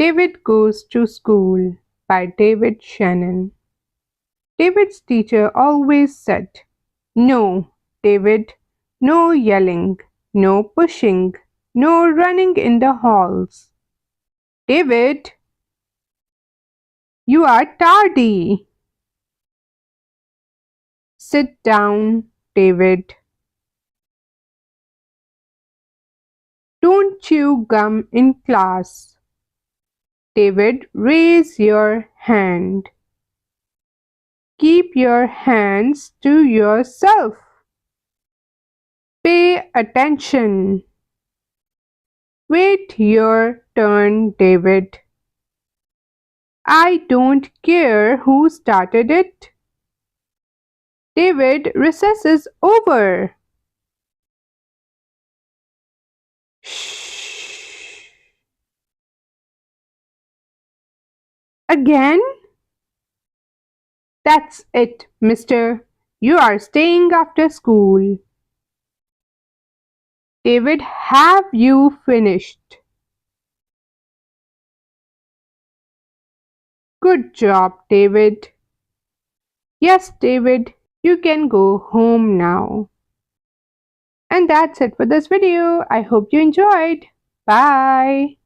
David Goes to School by David Shannon. David's teacher always said, "No, David, no yelling, no pushing, no running in the halls. David, you are tardy. Sit down, David. Don't chew gum in class. David, raise your hand. Keep your hands to yourself. Pay attention. Wait your turn, David. I don't care who started it. David, recess is over. Shh. Again? That's it, mister. You are staying after school. David, have you finished? Good job, David. Yes, David, you can go home now. And that's it for this video. I hope you enjoyed. Bye.